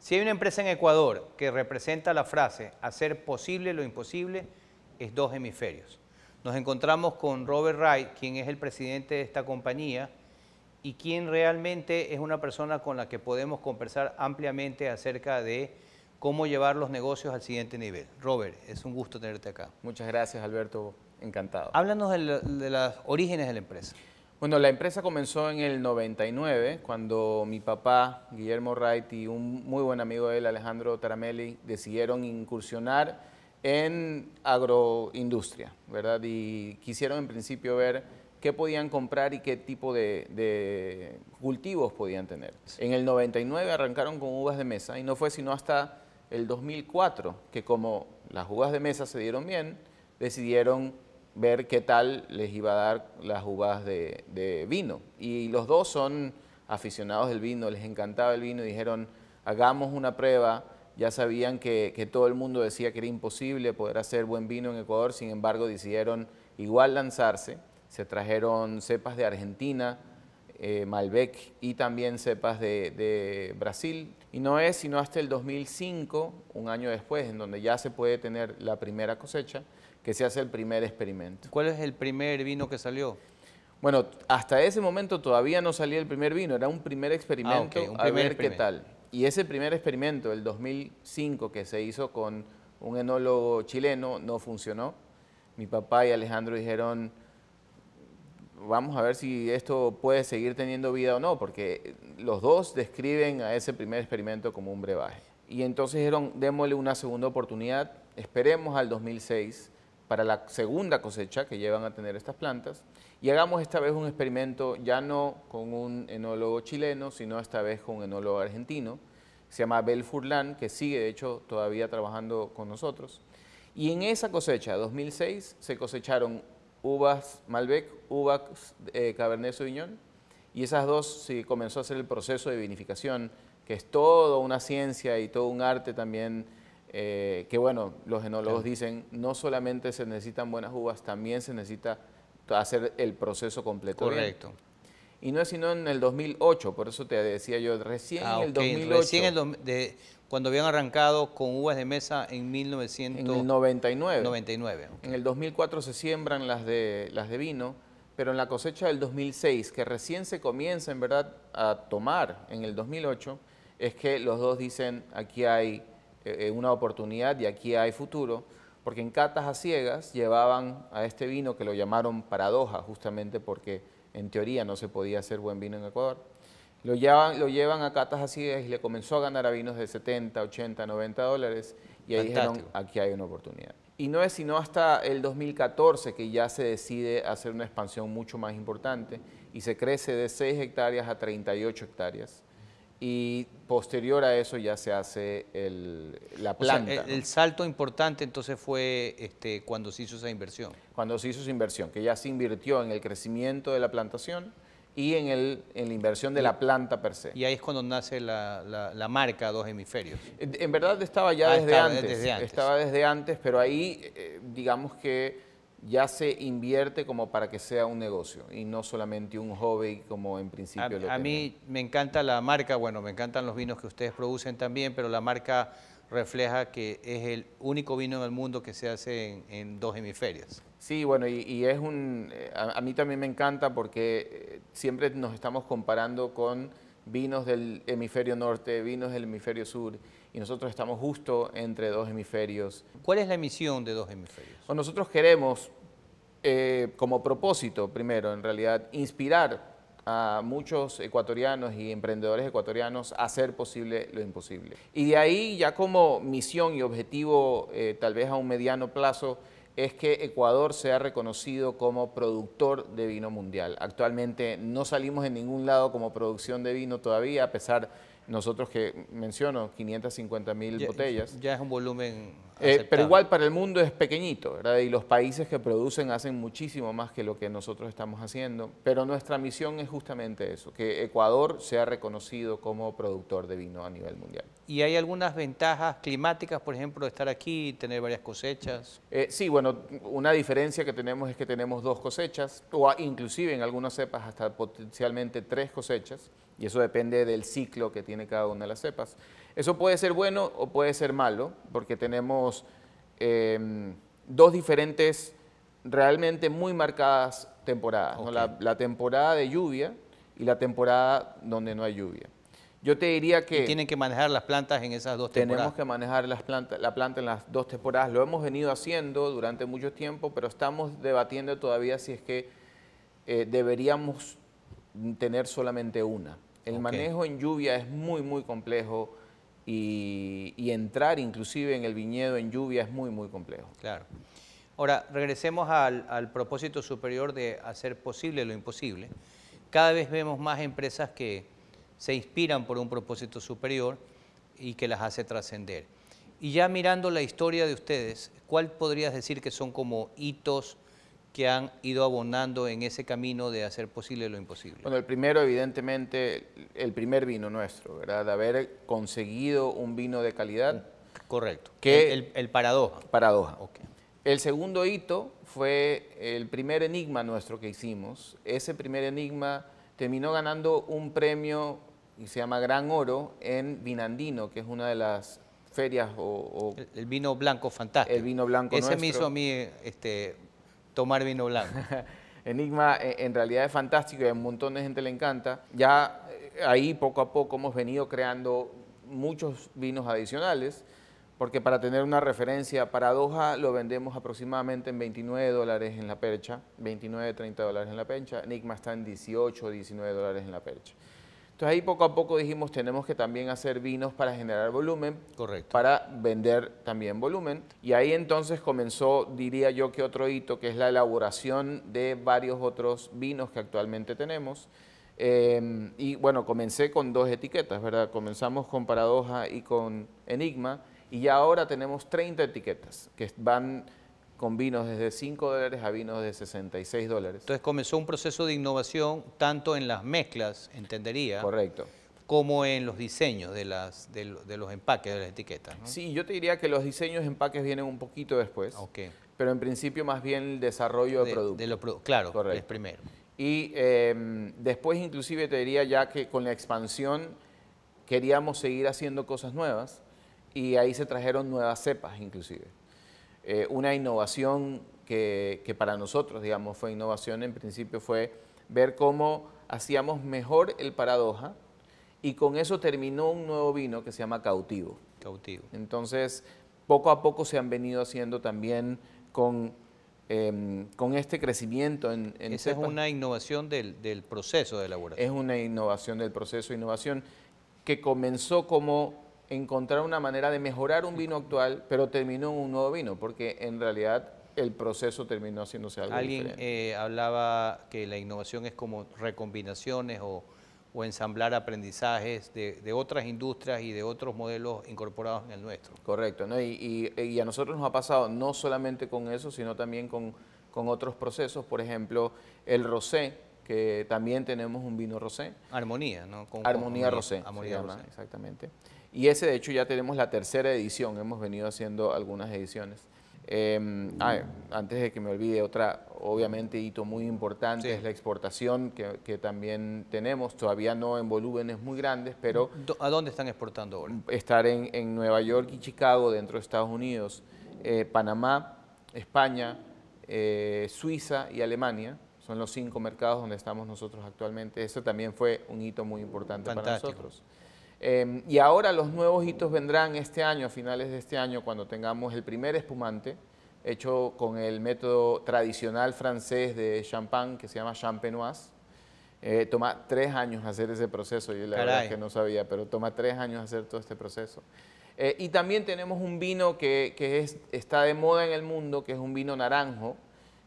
Si hay una empresa en Ecuador que representa la frase hacer posible lo imposible, es Dos Hemisferios. Nos encontramos con Robert Wright, quien es el presidente de esta compañía y quien realmente es una persona con la que podemos conversar ampliamente acerca de cómo llevar los negocios al siguiente nivel. Robert, es un gusto tenerte acá. Muchas gracias, Alberto. Encantado. Háblanos de los orígenes de la empresa. Bueno, la empresa comenzó en el 99, cuando mi papá, Guillermo Wright, y un muy buen amigo de él, Alejandro Taramelli, decidieron incursionar en agroindustria, ¿verdad? Y quisieron en principio ver qué podían comprar y qué tipo de cultivos podían tener. Sí. En el 99 arrancaron con uvas de mesa y no fue sino hasta el 2004 que, como las uvas de mesa se dieron bien, decidieron ver qué tal les iba a dar las uvas de vino. Y los dos son aficionados del vino, les encantaba el vino y dijeron, hagamos una prueba. Ya sabían que todo el mundo decía que era imposible poder hacer buen vino en Ecuador, sin embargo decidieron igual lanzarse. Se trajeron cepas de Argentina, Malbec y también cepas de Brasil. Y no es sino hasta el 2005, un año después, en donde ya se puede tener la primera cosecha, que se hace el primer experimento. ¿Cuál es el primer vino que salió? Bueno, hasta ese momento todavía no salía el primer vino, era un primer experimento a ver qué tal. Y ese primer experimento, el 2005, que se hizo con un enólogo chileno, no funcionó. Mi papá y Alejandro dijeron, vamos a ver si esto puede seguir teniendo vida o no, porque los dos describen a ese primer experimento como un brebaje. Y entonces dijeron, démosle una segunda oportunidad, esperemos al 2006 para la segunda cosecha que llevan a tener estas plantas y hagamos esta vez un experimento ya no con un enólogo chileno, sino esta vez con un enólogo argentino, se llama Abel Furlan, que sigue de hecho todavía trabajando con nosotros. Y en esa cosecha, 2006, se cosecharon uvas Malbec, uvas Cabernet Sauvignon, y esas dos se comenzó a hacer el proceso de vinificación, que es toda una ciencia y todo un arte también, que bueno, los enólogos dicen, no solamente se necesitan buenas uvas, también se necesita hacer el proceso completo. Correcto. Bien. Y no es sino en el 2008, por eso te decía yo, recién en el 2008. Recién cuando habían arrancado con uvas de mesa en 1999. 99, okay. En el 2004 se siembran las de vino, pero en la cosecha del 2006, que recién se comienza en verdad a tomar en el 2008, es que los dos dicen, aquí hay una oportunidad y aquí hay futuro, porque en catas a ciegas llevaban a este vino que lo llamaron paradoja, justamente porque en teoría no se podía hacer buen vino en Ecuador. Lo llevan a catas a ciegas y le comenzó a ganar a vinos de 70, 80, 90 dólares y ahí dijeron, aquí hay una oportunidad. Y no es sino hasta el 2014 que ya se decide hacer una expansión mucho más importante y se crece de 6 hectáreas a 38 hectáreas. Y posterior a eso ya se hace la planta. O sea, el salto importante entonces fue cuando se hizo esa inversión. Cuando se hizo esa inversión, que ya se invirtió en el crecimiento de la plantación y en la inversión de la planta per se. Y ahí es cuando nace la marca Dos Hemisferios. En verdad estaba ya desde antes. Estaba desde antes, pero ahí digamos que ya se invierte como para que sea un negocio y no solamente un hobby como en principio lo A mí me encanta la marca, bueno, me encantan los vinos que ustedes producen también, pero la marca refleja que es el único vino en el mundo que se hace en Dos Hemisferios. Sí, bueno, y es a mí también me encanta porque siempre nos estamos comparando con vinos del hemisferio norte, vinos del hemisferio sur, y nosotros estamos justo entre dos hemisferios. ¿Cuál es la misión de Dos Hemisferios? Bueno, nosotros queremos, como propósito, primero, en realidad, inspirar a muchos ecuatorianos y emprendedores ecuatorianos a hacer posible lo imposible. Y de ahí, ya como misión y objetivo, tal vez a un mediano plazo, es que Ecuador sea reconocido como productor de vino mundial. Actualmente no salimos en ningún lado como producción de vino todavía, a pesar nosotros que menciono 550.000 botellas. Ya es un volumen pero igual para el mundo es pequeñito, ¿verdad? Y los países que producen hacen muchísimo más que lo que nosotros estamos haciendo. Pero nuestra misión es justamente eso, que Ecuador sea reconocido como productor de vino a nivel mundial. ¿Y hay algunas ventajas climáticas, por ejemplo, de estar aquí y tener varias cosechas? Sí, bueno, una diferencia que tenemos es que tenemos 2 cosechas, o inclusive en algunas cepas hasta potencialmente 3 cosechas, y eso depende del ciclo que tiene cada una de las cepas. Eso puede ser bueno o puede ser malo, porque tenemos dos diferentes, realmente muy marcadas temporadas, ¿no? La temporada de lluvia y la temporada donde no hay lluvia. Yo te diría que... Y tienen que manejar las plantas en esas dos temporadas. Tenemos que manejar la planta en las dos temporadas. Lo hemos venido haciendo durante mucho tiempo, pero estamos debatiendo todavía si es que deberíamos tener solamente una. El manejo en lluvia es muy, muy complejo y entrar inclusive en el viñedo en lluvia es muy, muy complejo. Claro. Ahora, regresemos al propósito superior de hacer posible lo imposible. Cada vez vemos más empresas que se inspiran por un propósito superior y que las hace trascender. Y ya mirando la historia de ustedes, ¿cuál podrías decir que son como hitos que han ido abonando en ese camino de hacer posible lo imposible? Bueno, el primero, evidentemente, el primer vino nuestro, ¿verdad? De haber conseguido un vino de calidad. Correcto. Que el Paradoja. Paradoja. Okay. El segundo hito fue el primer enigma nuestro que hicimos. Ese primer enigma terminó ganando un premio y se llama Gran Oro en Vinandino, que es una de las ferias el vino blanco fantástico. El vino blanco nuestro. Ese me hizo a mí tomar vino blanco. Enigma en realidad es fantástico y a un montón de gente le encanta. Ya ahí poco a poco hemos venido creando muchos vinos adicionales, porque para tener una referencia, Paradoja lo vendemos aproximadamente en $29 en la percha, 29, 30 dólares en la percha. Enigma está en 18, 19 dólares en la percha. Entonces ahí poco a poco dijimos, tenemos que también hacer vinos para generar volumen, correcto, para vender también volumen. Y ahí entonces comenzó, diría yo, que otro hito, que es la elaboración de varios otros vinos que actualmente tenemos. Y bueno, comencé con dos etiquetas, ¿verdad? Comenzamos con Paradoja y con Enigma, y ya ahora tenemos 30 etiquetas que van con vinos desde $5 a vinos de $66. Entonces comenzó un proceso de innovación tanto en las mezclas, entendería. Correcto. Como en los diseños de los empaques de las etiquetas, ¿no? Sí, yo te diría que los diseños de empaques vienen un poquito después, pero en principio más bien el desarrollo de producto. Claro, correcto, es primero. Y después inclusive te diría ya que con la expansión queríamos seguir haciendo cosas nuevas y ahí se trajeron nuevas cepas inclusive. Una innovación que para nosotros, digamos, fue innovación en principio fue ver cómo hacíamos mejor el Paradoja y con eso terminó un nuevo vino que se llama Cautivo. Cautivo. Entonces, poco a poco se han venido haciendo también con este crecimiento en Esa cepas. Es una innovación del proceso de elaboración. Es una innovación del proceso de innovación que comenzó como encontrar una manera de mejorar un vino actual, pero terminó en un nuevo vino, porque en realidad el proceso terminó haciéndose algo diferente. Alguien hablaba que la innovación es como recombinaciones o ensamblar aprendizajes de otras industrias y de otros modelos incorporados en el nuestro. Correcto, ¿no? Y a nosotros nos ha pasado no solamente con eso, sino también con otros procesos, por ejemplo, el rosé, que también tenemos un vino rosé. Armonía, ¿no? Armonía Rosé, Armonía Rosé. Exactamente. Y ese, de hecho, ya tenemos la tercera edición, hemos venido haciendo algunas ediciones. Antes de que me olvide, otra, obviamente, hito muy importante es la exportación que también tenemos, todavía no en volúmenes muy grandes, pero... ¿A dónde están exportando ahora? Estar en Nueva York y Chicago, dentro de Estados Unidos, Panamá, España, Suiza y Alemania. Son los 5 mercados donde estamos nosotros actualmente. Eso también fue un hito muy importante para nosotros. Y ahora los nuevos hitos vendrán este año, a finales de este año, cuando tengamos el primer espumante hecho con el método tradicional francés de champán, que se llama champenoise. Toma 3 años hacer ese proceso, yo la verdad es que no sabía, pero toma 3 años hacer todo este proceso. Y también tenemos un vino que está de moda en el mundo, que es un vino naranjo,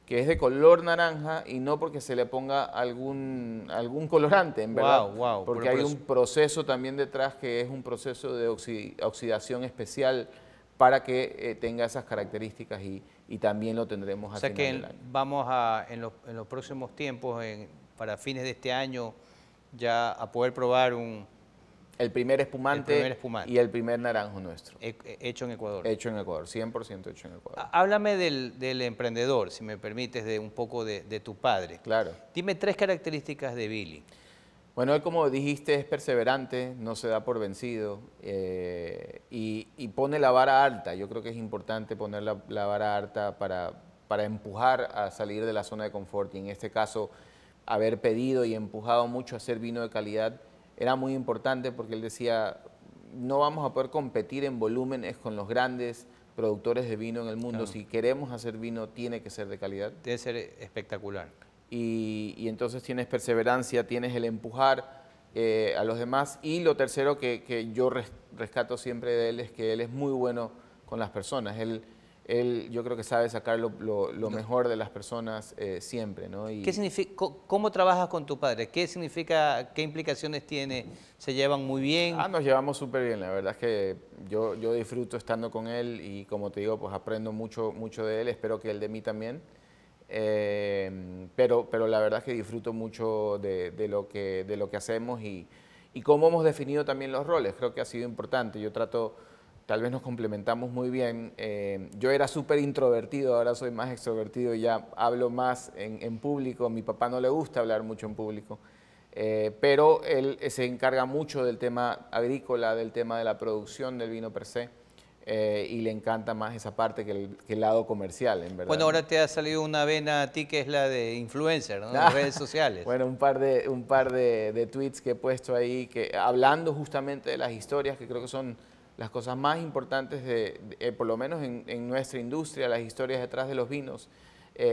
que es de color naranja y no porque se le ponga algún colorante, en verdad, porque hay un proceso también detrás que es un proceso de oxidación especial para que tenga esas características y también lo tendremos al final del año. Vamos en los próximos tiempos, para fines de este año, ya a poder probar el primer espumante y el primer naranjo nuestro. Hecho en Ecuador. Hecho en Ecuador, 100% hecho en Ecuador. Háblame del emprendedor, si me permites, un poco de tu padre. Claro. Dime 3 características de Billy. Bueno, él, como dijiste, es perseverante, no se da por vencido y pone la vara alta. Yo creo que es importante poner la vara alta para empujar a salir de la zona de confort, y en este caso haber pedido y empujado mucho a hacer vino de calidad era muy importante, porque él decía, no vamos a poder competir en volúmenes con los grandes productores de vino en el mundo. Claro. Si queremos hacer vino, tiene que ser de calidad. Debe ser espectacular. Y entonces tienes perseverancia, tienes el empujar a los demás. Y lo tercero que yo rescato siempre de él es que él es muy bueno con las personas. Él yo creo que sabe sacar lo mejor de las personas siempre, ¿no? ¿Qué significa, cómo trabajas con tu padre? ¿Qué significa, qué implicaciones tiene? ¿Se llevan muy bien? Nos llevamos súper bien. La verdad es que yo disfruto estando con él y, como te digo, pues aprendo mucho de él. Espero que él de mí también. Pero la verdad es que disfruto mucho de lo que hacemos y cómo hemos definido también los roles. Creo que ha sido importante. Yo trato, tal vez nos complementamos muy bien. Yo era súper introvertido, ahora soy más extrovertido y ya hablo más en público. A mi papá no le gusta hablar mucho en público, pero él se encarga mucho del tema agrícola, del tema de la producción del vino per se. Y le encanta más esa parte que el lado comercial, en verdad. Bueno, ahora te ha salido una vena a ti que es la de influencer, ¿no? En redes sociales. Bueno, un par de tweets que he puesto ahí, hablando justamente de las historias, que creo que son las cosas más importantes, por lo menos en nuestra industria, las historias detrás de los vinos.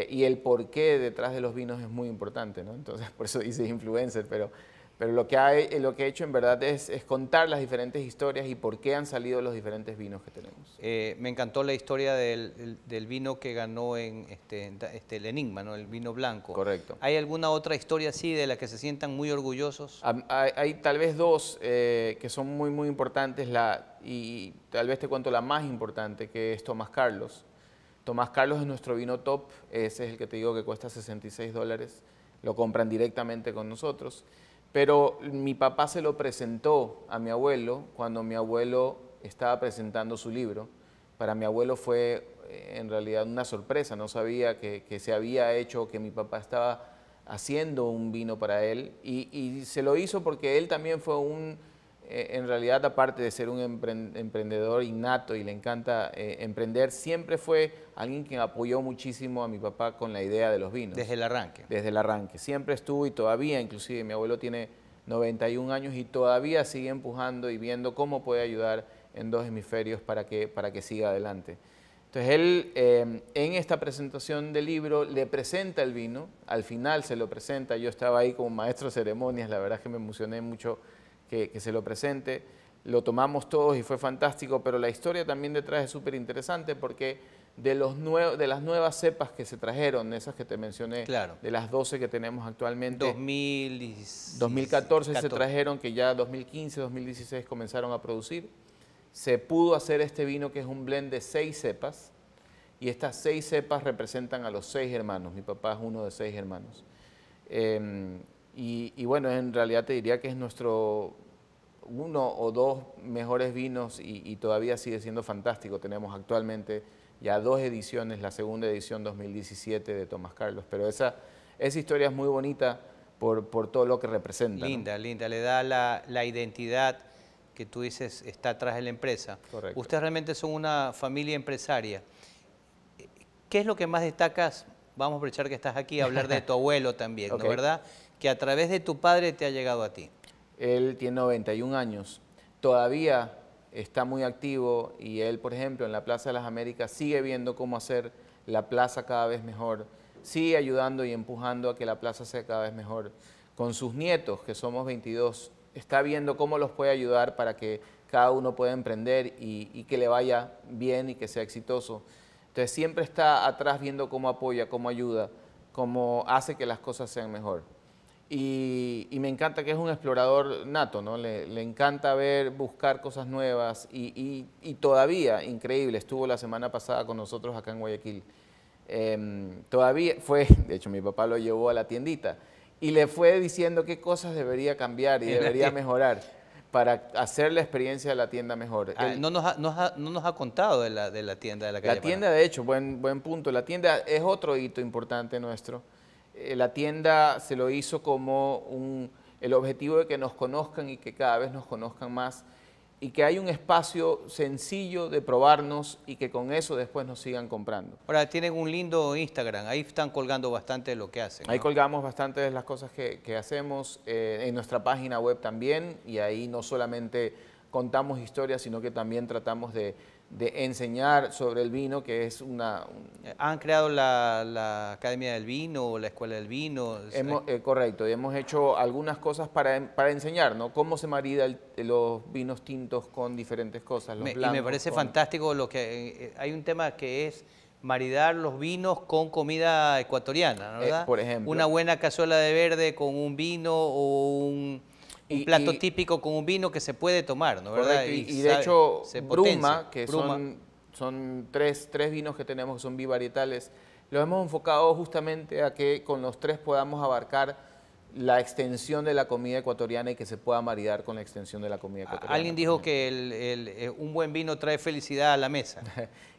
Y el porqué detrás de los vinos es muy importante, ¿no? Entonces, por eso dice influencer, pero lo que he hecho en verdad es contar las diferentes historias y por qué han salido los diferentes vinos que tenemos. Me encantó la historia del vino que ganó en el Enigma, ¿no? El vino blanco. Correcto. ¿Hay alguna otra historia así de la que se sientan muy orgullosos? Hay tal vez dos que son muy importantes, y tal vez te cuento la más importante, que es Tomás Carlos. Tomás Carlos es nuestro vino top, ese es el que te digo que cuesta $66, lo compran directamente con nosotros. Pero mi papá se lo presentó a mi abuelo cuando mi abuelo estaba presentando su libro. Para mi abuelo fue en realidad una sorpresa, no sabía que se había hecho, que mi papá estaba haciendo un vino para él, y se lo hizo porque él también fue en realidad, aparte de ser un emprendedor innato y le encanta emprender, siempre fue alguien que apoyó muchísimo a mi papá con la idea de los vinos. Desde el arranque. Desde el arranque. Siempre estuvo, y todavía, inclusive mi abuelo tiene 91 años y todavía sigue empujando y viendo cómo puede ayudar en dos hemisferios para que siga adelante. Entonces él, en esta presentación del libro, le presenta el vino, al final se lo presenta. Yo estaba ahí como maestro de ceremonias, la verdad es que me emocioné mucho que se lo presente, lo tomamos todos y fue fantástico, pero la historia también detrás es súper interesante, porque de las nuevas cepas que se trajeron, esas que te mencioné, claro, de las 12 que tenemos actualmente, 2014 se trajeron, que ya 2015, 2016 comenzaron a producir, se pudo hacer este vino que es un blend de 6 cepas, y estas 6 cepas representan a los 6 hermanos, mi papá es uno de 6 hermanos. Y bueno, en realidad te diría que es nuestro uno o dos mejores vinos y todavía sigue siendo fantástico. Tenemos actualmente ya 2 ediciones, la segunda edición 2017 de Tomás Carlos, pero esa historia es muy bonita por todo lo que representa. Linda, ¿no? Linda, le da la identidad que tú dices está atrás de la empresa. Correcto. Ustedes realmente son una familia empresaria. ¿Qué es lo que más destacas? Vamos a aprovechar que estás aquí a hablar de tu abuelo también, Okay. ¿no, verdad? Que a través de tu padre te ha llegado a ti. Él tiene 91 años, todavía está muy activo, y él, por ejemplo, en la Plaza de las Américas sigue viendo cómo hacer la plaza cada vez mejor, sigue ayudando y empujando a que la plaza sea cada vez mejor. Con sus nietos, que somos 22, está viendo cómo los puede ayudar para que cada uno pueda emprender y que le vaya bien y que sea exitoso. Entonces siempre está atrás viendo cómo apoya, cómo ayuda, cómo hace que las cosas sean mejor. Y me encanta que es un explorador nato, ¿no? Le encanta buscar cosas nuevas y todavía, increíble, estuvo la semana pasada con nosotros acá en Guayaquil. Todavía de hecho mi papá lo llevó a la tiendita y le fue diciendo qué cosas debería cambiar y debería mejorar para hacer la experiencia de la tienda mejor. No nos ha contado de la tienda de la calle La tienda, de hecho, buen punto, la tienda es otro hito importante nuestro. La tienda se lo hizo como el objetivo de que nos conozcan y que cada vez nos conozcan más y que hay un espacio sencillo de probarnos y que con eso después nos sigan comprando. Ahora tienen un lindo Instagram, ahí están colgando bastante de lo que hacen, ¿no? Ahí colgamos bastante de las cosas que hacemos, en nuestra página web también, y ahí no solamente contamos historias, sino que también tratamos de enseñar sobre el vino, que es ¿Han creado la Academia del Vino o la Escuela del Vino? Correcto, y hemos hecho algunas cosas para enseñar, ¿no? Cómo se marida los vinos tintos con diferentes cosas, los blancos. Y me parece fantástico lo que... hay un tema que es maridar los vinos con comida ecuatoriana, ¿no? ¿Verdad? Por ejemplo. Una buena cazuela de verde con un vino o un plato típico con un vino que se puede tomar, ¿no? ¿Verdad? Correcto, y de hecho, Bruma, que son tres vinos que tenemos que son bivarietales, los hemos enfocado justamente a que con los tres podamos abarcar la extensión de la comida ecuatoriana y que se pueda maridar con la extensión de la comida ecuatoriana. Alguien dijo que un buen vino trae felicidad a la mesa.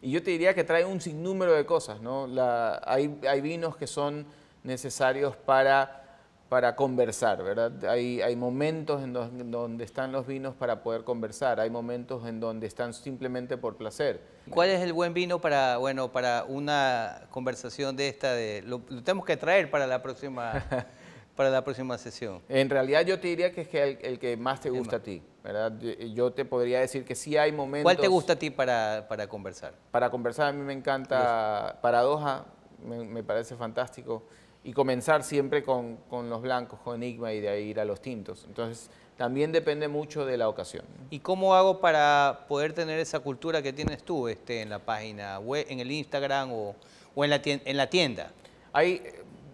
Y yo te diría que trae un sinnúmero de cosas, ¿no? Hay vinos que son necesarios para conversar, ¿verdad? Hay momentos en donde están los vinos para poder conversar, hay momentos en donde están simplemente por placer. ¿Cuál es el buen vino para una conversación de esta? Lo tenemos que traer para la próxima sesión. En realidad yo te diría que es el que más te gusta a ti, ¿verdad? Yo te podría decir que sí hay momentos... ¿Cuál te gusta a ti para conversar? Para conversar a mí me encanta Paradoja, me parece fantástico. Y comenzar siempre con los blancos, con Enigma, y de ahí ir a los tintos. Entonces, también depende mucho de la ocasión. ¿Y cómo hago para poder tener esa cultura que tienes tú en la página web, en el Instagram o en la tienda? Hay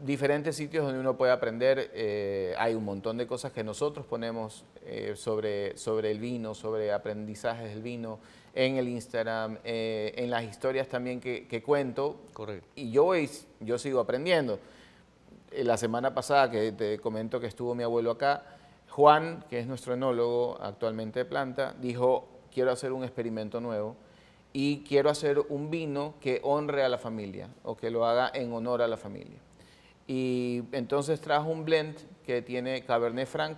diferentes sitios donde uno puede aprender. Hay un montón de cosas que nosotros ponemos sobre el vino, sobre aprendizajes del vino, en el Instagram, en las historias también que cuento. Correcto. Y yo sigo aprendiendo. La semana pasada, que te comento que estuvo mi abuelo acá, Juan, que es nuestro enólogo actualmente de planta, dijo, quiero hacer un experimento nuevo y quiero hacer un vino que honre a la familia o que lo haga en honor a la familia. Y entonces trajo un blend que tiene Cabernet Franc,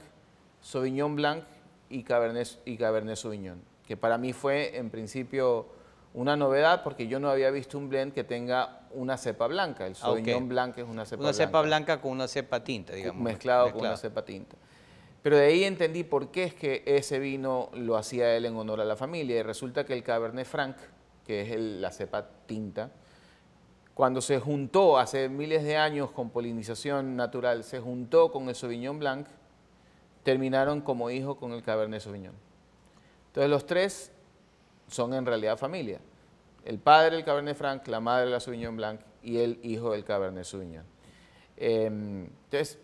Sauvignon Blanc y Cabernet Sauvignon, que para mí fue en principio una novedad porque yo no había visto un blend que tenga una cepa blanca. El Sauvignon Blanc es una cepa blanca. Una cepa blanca con una cepa tinta, digamos. Mezclado con una cepa tinta. Pero de ahí entendí por qué es que ese vino lo hacía él en honor a la familia. Y resulta que el Cabernet Franc, que es la cepa tinta, cuando se juntó hace miles de años con polinización natural, se juntó con el Sauvignon Blanc, terminaron como hijos con el Cabernet Sauvignon. Entonces los tres son en realidad familia. El padre del Cabernet Franc, la madre de la Sauvignon Blanc y el hijo del Cabernet Sauvignon. Entonces,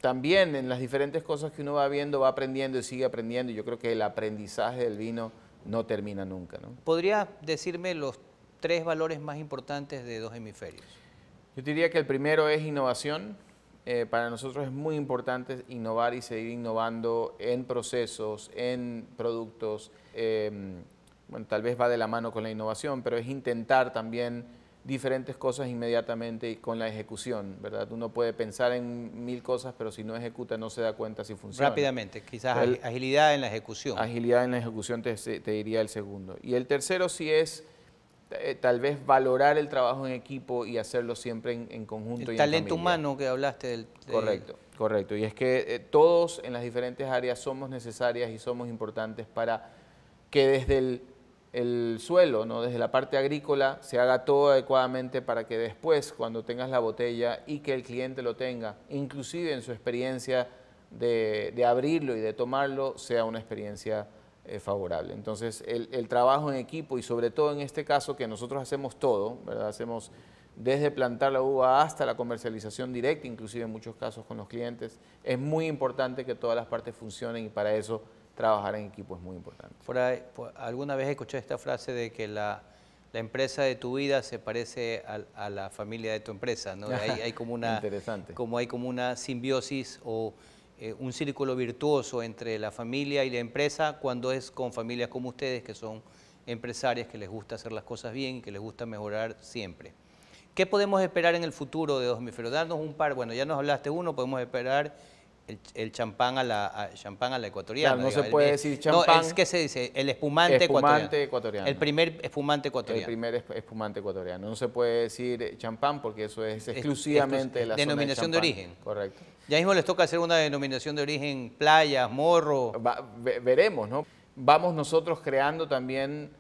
también en las diferentes cosas que uno va viendo, va aprendiendo y sigue aprendiendo. Y yo creo que el aprendizaje del vino no termina nunca, ¿no? ¿Podrías decirme los 3 valores más importantes de Dos Hemisferios? Yo diría que el primero es innovación. Para nosotros es muy importante innovar y seguir innovando en procesos, en productos. Bueno, tal vez va de la mano con la innovación, pero es intentar también diferentes cosas inmediatamente y con la ejecución, ¿verdad? Uno puede pensar en 1000 cosas, pero si no ejecuta no se da cuenta si funciona. Rápidamente, quizás agilidad en la ejecución. Agilidad en la ejecución te diría el segundo. Y el tercero sí es tal vez valorar el trabajo en equipo y hacerlo siempre en conjunto. El talento humano que hablaste. Correcto. Y es que todos en las diferentes áreas somos necesarias y somos importantes para que desde el suelo, ¿no? Desde la parte agrícola, se haga todo adecuadamente para que después, cuando tengas la botella y que el cliente lo tenga, inclusive en su experiencia de abrirlo y de tomarlo, sea una experiencia favorable. Entonces, el trabajo en equipo y sobre todo en este caso que nosotros hacemos todo, ¿verdad? Hacemos desde plantar la uva hasta la comercialización directa, inclusive en muchos casos con los clientes, es muy importante que todas las partes funcionen y para eso trabajar en equipo es muy importante. Alguna vez escuché esta frase de que la empresa de tu vida se parece a la familia de tu empresa, ¿no? Hay como una simbiosis o un círculo virtuoso entre la familia y la empresa cuando es con familias como ustedes, que son empresarias, que les gusta hacer las cosas bien y que les gusta mejorar siempre. ¿Qué podemos esperar en el futuro de Dos Hemisferios? Darnos un par, bueno, ya nos hablaste uno, podemos esperar el champán a la ecuatoriana. Claro, no se puede decir champán. No, es que se dice el espumante ecuatoriano. El primer espumante ecuatoriano. El primer espumante ecuatoriano. No se puede decir champán porque eso es exclusivamente de la denominación de origen. Correcto. Ya mismo les toca hacer una denominación de origen, playas, morro. Veremos, ¿no? Vamos nosotros creando también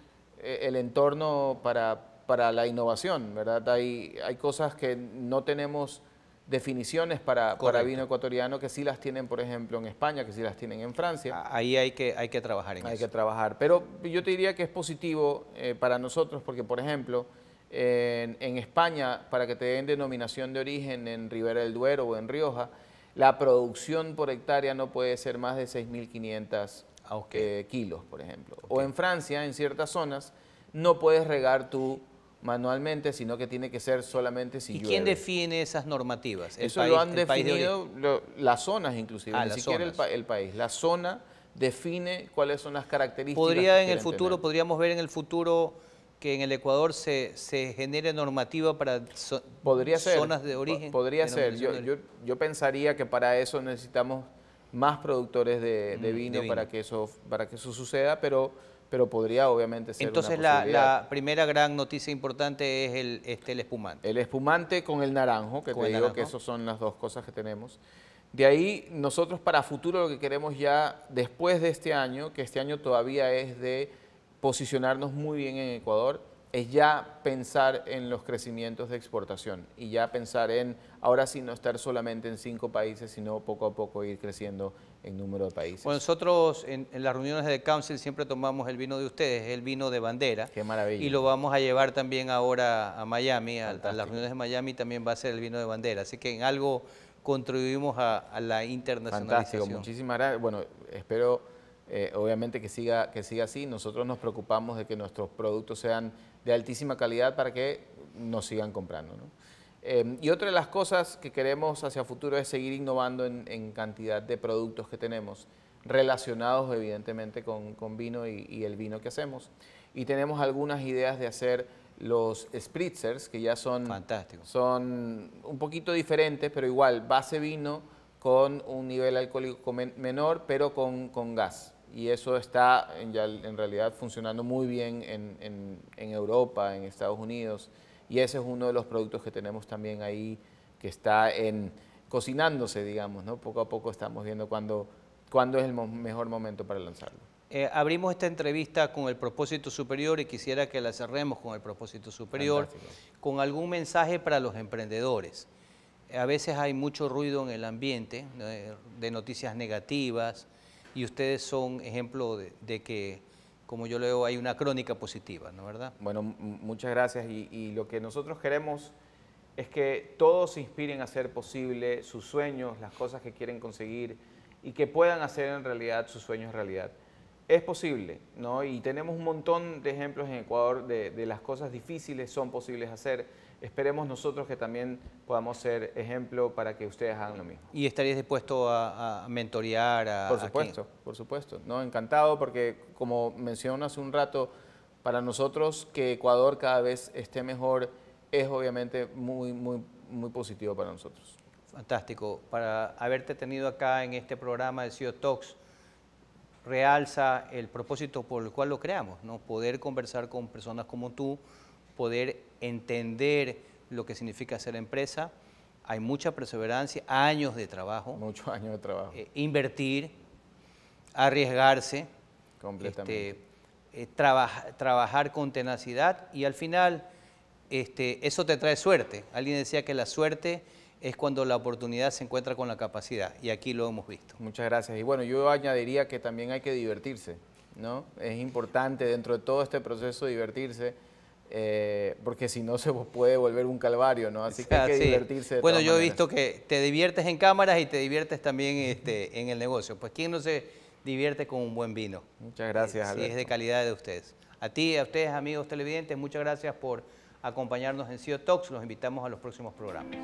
el entorno para la innovación, ¿verdad? Hay cosas que no tenemos definiciones para vino ecuatoriano que sí las tienen, por ejemplo, en España, que sí las tienen en Francia. Ahí hay que trabajar en eso. Hay que trabajar, pero yo te diría que es positivo para nosotros porque, por ejemplo, en España, para que te den denominación de origen en Ribera del Duero o en Rioja, la producción por hectárea no puede ser más de 6.500 kilos, por ejemplo. O en Francia, en ciertas zonas, no puedes regar tú manualmente, sino que tiene que ser solamente si llueve. ¿Y quién define esas normativas? Eso lo han definido las zonas inclusive, ni siquiera el país. La zona define cuáles son las características. Podríamos ver en el futuro que en el Ecuador se genere normativa para zonas de origen. Podría ser. Yo pensaría que para eso necesitamos más productores de vino para que eso suceda, pero podría obviamente ser Entonces una posibilidad. La primera gran noticia importante es el espumante. El espumante con el naranjo, que te digo que esas son las dos cosas que tenemos. De ahí nosotros para futuro lo que queremos ya después de este año, que este año todavía es de posicionarnos muy bien en Ecuador, es ya pensar en los crecimientos de exportación y ya pensar en, ahora sí, no estar solamente en 5 países, sino poco a poco ir creciendo en número de países. Bueno, nosotros en las reuniones de Council siempre tomamos el vino de ustedes, el vino de bandera. Qué maravilla. Y lo vamos a llevar también ahora a Miami, a las reuniones de Miami también va a ser el vino de bandera. Así que en algo contribuimos a la internacionalización. Fantástico, muchísimas gracias. Bueno, espero obviamente que siga así. Nosotros nos preocupamos de que nuestros productos sean de altísima calidad para que nos sigan comprando, ¿no? Y otra de las cosas que queremos hacia futuro es seguir innovando en cantidad de productos que tenemos relacionados evidentemente con vino y el vino que hacemos. Y tenemos algunas ideas de hacer los spritzers, que ya son un poquito diferentes, pero igual base vino con un nivel alcohólico menor, pero con gas. Y eso está ya en realidad funcionando muy bien en Europa, en Estados Unidos. Y ese es uno de los productos que tenemos también ahí, que está cocinándose, digamos, ¿no? Poco a poco estamos viendo cuándo es el mejor momento para lanzarlo. Abrimos esta entrevista con el propósito superior y quisiera que la cerremos con el propósito superior, con algún mensaje para los emprendedores. A veces hay mucho ruido en el ambiente de noticias negativas y ustedes son ejemplo de que, como yo leo, hay una crónica positiva, ¿no, verdad? Bueno, muchas gracias y lo que nosotros queremos es que todos se inspiren a hacer posible sus sueños, las cosas que quieren conseguir y que puedan hacer en realidad sus sueños realidad. Es posible, ¿no? Y tenemos un montón de ejemplos en Ecuador de las cosas difíciles son posibles hacer. Esperemos nosotros que también podamos ser ejemplo para que ustedes hagan lo mismo. ¿Y estarías dispuesto a mentorear Por supuesto, por supuesto. ¿No? Encantado porque, como mencioné hace un rato, para nosotros que Ecuador cada vez esté mejor es obviamente muy, muy, muy positivo para nosotros. Fantástico. Para haberte tenido acá en este programa de CEO Talks, realza el propósito por el cual lo creamos, ¿no? Poder conversar con personas como tú, poder entender lo que significa ser empresa. Hay mucha perseverancia, años de trabajo. Muchos años de trabajo. Invertir, arriesgarse. Completamente. Trabajar con tenacidad y al final eso te trae suerte. Alguien decía que la suerte es cuando la oportunidad se encuentra con la capacidad y aquí lo hemos visto. Muchas gracias. Y bueno, yo añadiría que también hay que divertirse, ¿no? Es importante dentro de todo este proceso divertirse, porque si no se puede volver un calvario, ¿no? Así que hay que divertirse de Bueno, yo todas he visto que te diviertes en cámaras y te diviertes también en el negocio. Pues ¿quién no se divierte con un buen vino? Muchas gracias, Alberto. Si es de calidad de ustedes. A ti, a ustedes, amigos televidentes, muchas gracias por acompañarnos en CEO Talks. Los invitamos a los próximos programas.